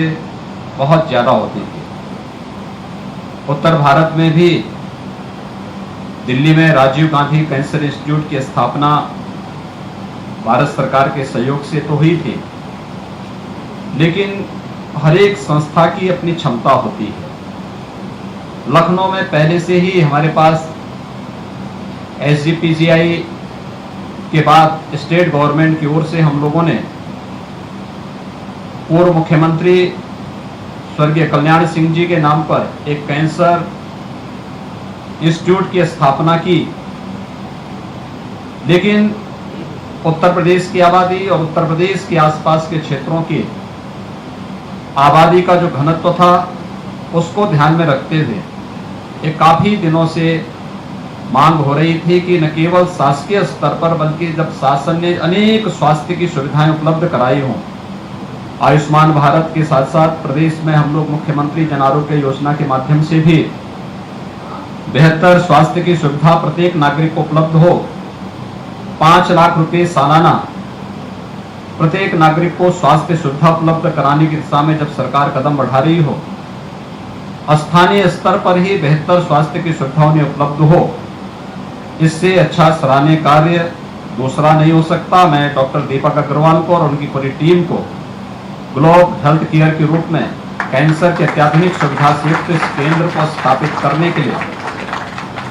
से बहुत ज़्यादा होती थी। उत्तर भारत में भी दिल्ली में राजीव गांधी कैंसर इंस्टीट्यूट की स्थापना भारत सरकार के सहयोग से तो हुई थी, लेकिन हर एक संस्था की अपनी क्षमता होती है। लखनऊ में पहले से ही हमारे पास SGPGI के बाद स्टेट गवर्नमेंट की ओर से हम लोगों ने पूर्व मुख्यमंत्री स्वर्गीय कल्याण सिंह जी के नाम पर एक कैंसर इंस्टीट्यूट की स्थापना की। लेकिन उत्तर प्रदेश की आबादी और उत्तर प्रदेश के आसपास के क्षेत्रों की आबादी का जो घनत्व था उसको ध्यान में रखते हुए ये काफी दिनों से मांग हो रही थी कि न केवल शासकीय स्तर पर बल्कि जब शासन ने अनेक स्वास्थ्य की सुविधाएं उपलब्ध कराई हों, आयुष्मान भारत के साथ साथ प्रदेश में हम लोग मुख्यमंत्री जन आरोग्य योजना के माध्यम से भी बेहतर स्वास्थ्य की सुविधा प्रत्येक नागरिक को उपलब्ध हो। 5 लाख रुपए सालाना प्रत्येक नागरिक को स्वास्थ्य सुविधा उपलब्ध कराने की दिशा में जब सरकार कदम बढ़ा रही हो, स्थानीय स्तर पर ही बेहतर स्वास्थ्य की सुविधा उन्हें उपलब्ध हो, इससे अच्छा सराहनीय कार्य दूसरा नहीं हो सकता। मैं डॉक्टर दीपक अग्रवाल को और उनकी पूरी टीम को ग्लोब हेल्थ केयर के रूप में कैंसर के अत्याधुनिक सुविधा से युक्त इस केंद्र को स्थापित करने के लिए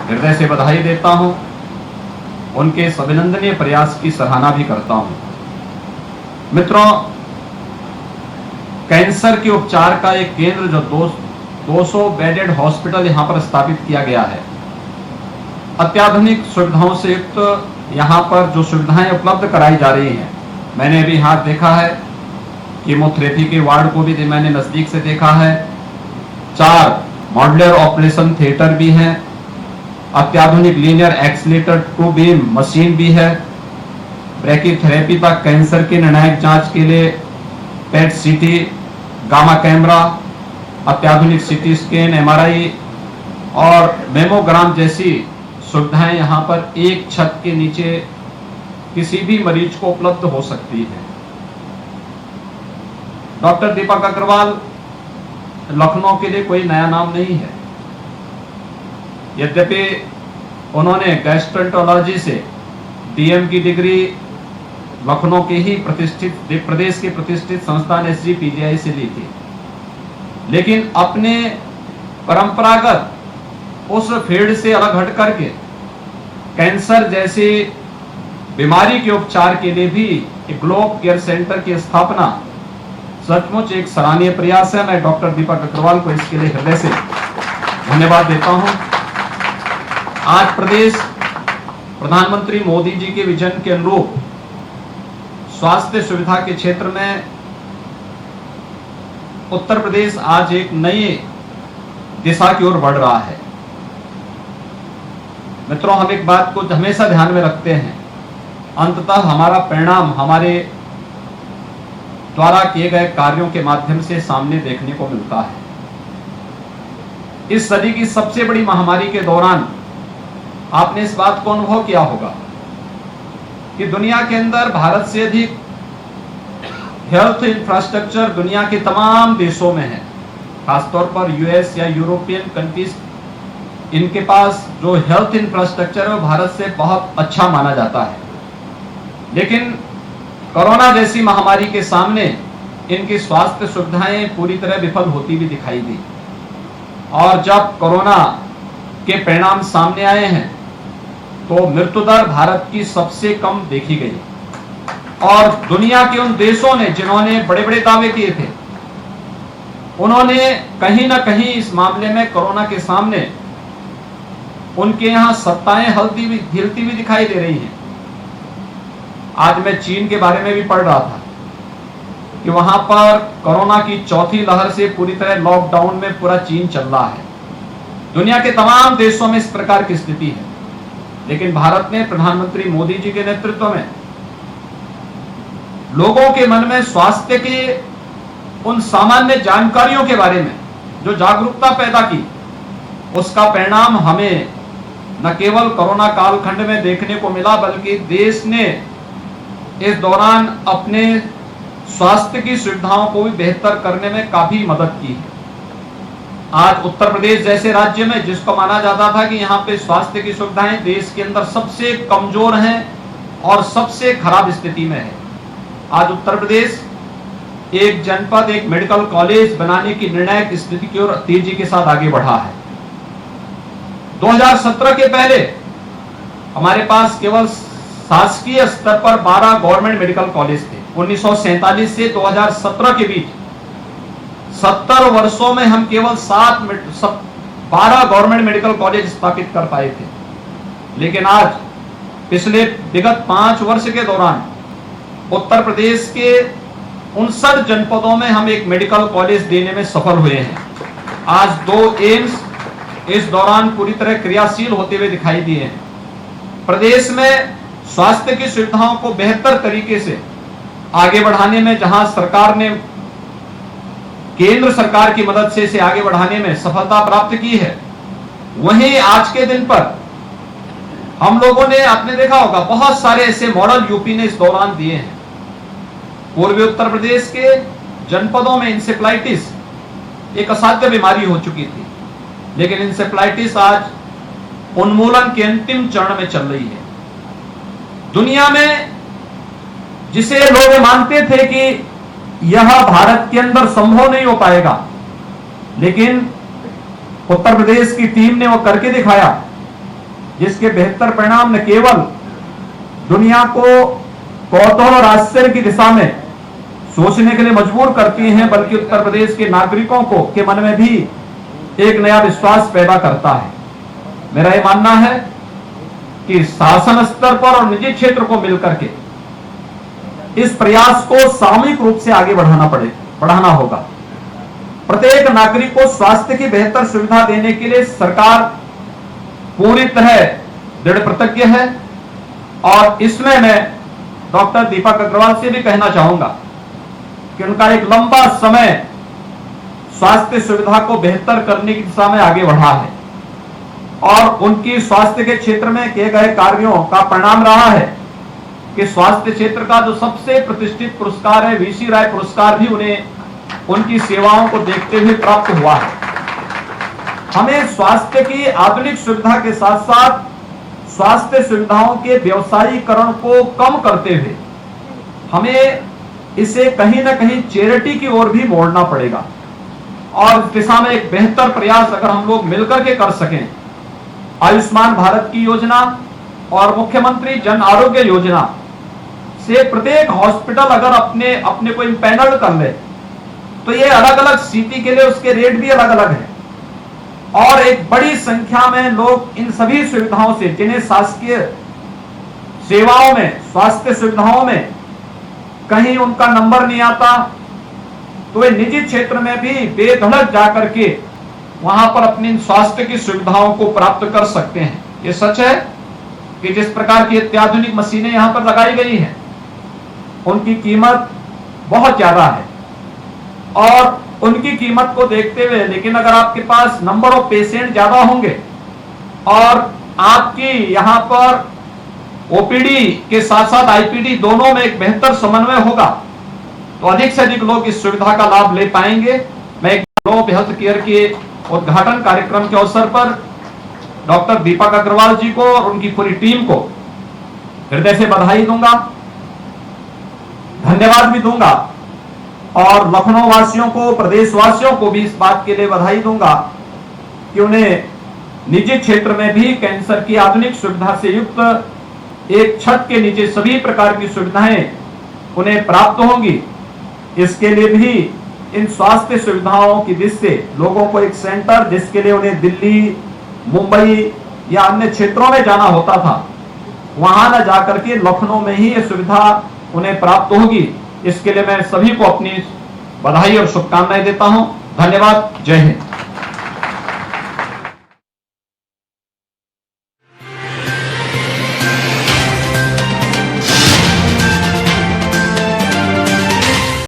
हृदय से बधाई देता हूं। उनके इस अभिनंदनीय प्रयास की सराहना भी करता हूं। मित्रों, कैंसर के उपचार का एक केंद्र जो 200 बेडेड हॉस्पिटल यहां पर स्थापित किया गया है, अत्याधुनिक सुविधाओं से युक्त यहां पर जो सुविधाएं उपलब्ध कराई जा रही हैं, मैंने भी हाथ देखा है, कीमोथेरेपी के वार्ड को भी मैंने नजदीक से देखा है, 4 मॉड्यूलर ऑपरेशन थिएटर भी हैं, अत्याधुनिक लीनियर एक्सीलेटर 2 बीम मशीन भी है, ब्रैकीथेरेपी तक कैंसर की निर्णायक जांच के लिए पेट सीटी, गामा कैमरा, अत्याधुनिक सीटी स्कैन, MRI और मेमोग्राम जैसी सुविधाएं यहां पर एक छत के नीचे किसी भी मरीज को उपलब्ध हो सकती है। डॉक्टर दीपक अग्रवाल लखनऊ के लिए कोई नया नाम नहीं है। यद्यपि उन्होंने गैस्ट्रोएंटरोलॉजी से DM की डिग्री लखनऊ के ही प्रतिष्ठित प्रदेश के प्रतिष्ठित संस्थान SGPGI से ली थी, लेकिन अपने परंपरागत उस फील्ड से अलग हट करके कैंसर जैसी बीमारी के उपचार के लिए भी एक ग्लोब केयर सेंटर की स्थापना सचमुच एक सराहनीय प्रयास है। मैं डॉक्टर दीपक अग्रवाल को इसके लिए हृदय से धन्यवाद देता हूं। आज प्रदेश प्रधानमंत्री मोदी जी के विजन के अनुरूप स्वास्थ्य सुविधा के क्षेत्र में उत्तर प्रदेश आज एक नई दिशा की ओर बढ़ रहा है। मित्रों, हम एक बात को हमेशा ध्यान में रखते हैं, अंततः हमारा परिणाम हमारे द्वारा किए गए कार्यों के माध्यम से सामने देखने को मिलता है। इस सदी की सबसे बड़ी महामारी के दौरान आपने इस बात को अनुभव किया होगा कि दुनिया के अंदर भारत से अधिक हेल्थ इंफ्रास्ट्रक्चर दुनिया के तमाम देशों में है। खासतौर पर US या यूरोपियन कंट्रीज, इनके पास जो हेल्थ इंफ्रास्ट्रक्चर है वो भारत से बहुत अच्छा माना जाता है, लेकिन कोरोना जैसी महामारी के सामने इनकी स्वास्थ्य सुविधाएं पूरी तरह विफल होती भी दिखाई दी। और जब कोरोना के परिणाम सामने आए हैं तो मृत्यु दर भारत की सबसे कम देखी गई, और दुनिया के उन देशों ने जिन्होंने बड़े बड़े दावे किए थे, उन्होंने कहीं ना कहीं इस मामले में कोरोना के सामने उनके यहां सत्ताएं हिलती भी दिखाई दे रही हैं। आज मैं चीन के बारे में भी पढ़ रहा था कि वहां पर कोरोना की चौथी लहर से पूरी तरह लॉकडाउन में पूरा चीन चल रहा है। दुनिया के तमाम देशों में इस प्रकार की स्थिति है, लेकिन भारत ने प्रधानमंत्री मोदी जी के नेतृत्व में लोगों के मन में स्वास्थ्य के उन सामान्य जानकारियों के बारे में जो जागरूकता पैदा की, उसका परिणाम हमें न केवल कोरोना कालखंड में देखने को मिला, बल्कि देश ने इस दौरान अपने स्वास्थ्य की सुविधाओं को भी बेहतर करने में काफी मदद की है। आज उत्तर प्रदेश जैसे राज्य में, जिसको माना जाता था कि यहाँ पे स्वास्थ्य की सुविधाएं देश के अंदर सबसे कमजोर हैं और सबसे खराब स्थिति में है, आज उत्तर प्रदेश एक जनपद, एक मेडिकल कॉलेज बनाने की निर्णायक स्थिति की ओर तेजी के साथ आगे बढ़ा है। 2017 के पहले हमारे पास केवल शासकीय स्तर पर 12 गवर्नमेंट मेडिकल कॉलेज थे। 1947 से 2017 के बीच 70 वर्षों में हम केवल 12 गवर्नमेंट मेडिकल कॉलेज स्थापित कर पाए थे। लेकिन आज पिछले विगत 5 वर्ष के दौरान उत्तर प्रदेश के 59 जनपदों में हम एक मेडिकल कॉलेज देने में सफल हुए हैं। आज 2 एम्स इस दौरान पूरी तरह क्रियाशील होते हुए दिखाई दिए हैं। प्रदेश में स्वास्थ्य की सुविधाओं को बेहतर तरीके से आगे बढ़ाने में जहां सरकार ने केंद्र सरकार की मदद से इसे आगे बढ़ाने में सफलता प्राप्त की है, वहीं आज के दिन पर हम लोगों ने, आपने देखा होगा, बहुत सारे ऐसे मॉडल यूपी ने इस दौरान दिए हैं। पूर्वी उत्तर प्रदेश के जनपदों में इंसेफ्लाइटिस एक असाध्य बीमारी हो चुकी थी, लेकिन इंसेफ्लाइटिस आज उन्मूलन के अंतिम चरण में चल रही है। दुनिया में जिसे लोग मानते थे कि यह भारत के अंदर संभव नहीं हो पाएगा, लेकिन उत्तर प्रदेश की टीम ने वो करके दिखाया, जिसके बेहतर परिणाम न केवल दुनिया को कौतूहल और आश्चर्य की दिशा में सोचने के लिए मजबूर करती हैं, बल्कि उत्तर प्रदेश के नागरिकों को के मन में भी एक नया विश्वास पैदा करता है। मेरा यह मानना है कि शासन स्तर पर और निजी क्षेत्र को मिलकर के इस प्रयास को सामूहिक रूप से आगे बढ़ाना होगा। प्रत्येक नागरिक को स्वास्थ्य की बेहतर सुविधा देने के लिए सरकार पूरी तरह दृढ़ प्रतिज्ञ है, और इसमें मैं डॉक्टर दीपक अग्रवाल से भी कहना चाहूंगा कि उनका एक लंबा समय स्वास्थ्य सुविधा को बेहतर करने की दिशा में आगे बढ़ा है, और उनकी स्वास्थ्य के क्षेत्र में किए गए कार्यों का परिणाम रहा है कि स्वास्थ्य क्षेत्र का जो सबसे प्रतिष्ठित पुरस्कार है, वीसी राय पुरस्कार, भी उन्हें उनकी सेवाओं को देखते हुए प्राप्त हुआ है। हमें स्वास्थ्य की आधुनिक सुविधा के साथ साथ स्वास्थ्य सुविधाओं के व्यवसायीकरण को कम करते हुए हमें इसे कहीं ना कहीं चैरिटी की ओर भी मोड़ना पड़ेगा, और इस दिशा में एक बेहतर प्रयास अगर हम लोग मिलकर के कर सकें, आयुष्मान भारत की योजना और मुख्यमंत्री जन आरोग्य योजना से प्रत्येक हॉस्पिटल अगर अपने अपने को इम्पैनल कर ले, तो ये अलग अलग सिटी के लिए उसके रेट भी अलग अलग है, और एक बड़ी संख्या में लोग इन सभी सुविधाओं से, जिन्हें शासकीय सेवाओं में, स्वास्थ्य सुविधाओं में कहीं उनका नंबर नहीं आता, तो वे निजी क्षेत्र में भी बेधड़क जाकर के वहां पर अपनी स्वास्थ्य की सुविधाओं को प्राप्त कर सकते हैं। ये सच है कि जिस प्रकार की अत्याधुनिक मशीनें यहां पर लगाई गई हैं, उनकी कीमत बहुत ज्यादा है, और उनकी कीमत को देखते हुए, लेकिन अगर आपके पास नंबर ऑफ पेशेंट ज्यादा होंगे और आपकी यहां पर ओपीडी के साथ साथ आईपीडी दोनों में एक बेहतर समन्वय होगा, तो अधिक से अधिक लोग इस सुविधा का लाभ ले पाएंगे। मैं एक ग्लोब हेल्थ केयर के उद्घाटन कार्यक्रम के अवसर पर डॉक्टर दीपक अग्रवाल जी को और उनकी पूरी टीम को हृदय से बधाई दूंगा, धन्यवाद भी दूंगा, और लखनऊ वासियों को, प्रदेशवासियों को भी इस बात के लिए बधाई दूंगा कि उन्हें निजी क्षेत्र में भी कैंसर की आधुनिक सुविधा से युक्त एक छत के नीचे सभी प्रकार की सुविधाएं उन्हें प्राप्त होंगी। इसके लिए भी इन स्वास्थ्य सुविधाओं की दृष्टि से लोगों को एक सेंटर, जिसके लिए उन्हें दिल्ली, मुंबई या अन्य क्षेत्रों में जाना होता था, वहां न जाकर के लखनऊ में ही ये सुविधा उन्हें प्राप्त होगी। इसके लिए मैं सभी को अपनी बधाई और शुभकामनाएं देता हूं। धन्यवाद। जय हिंद।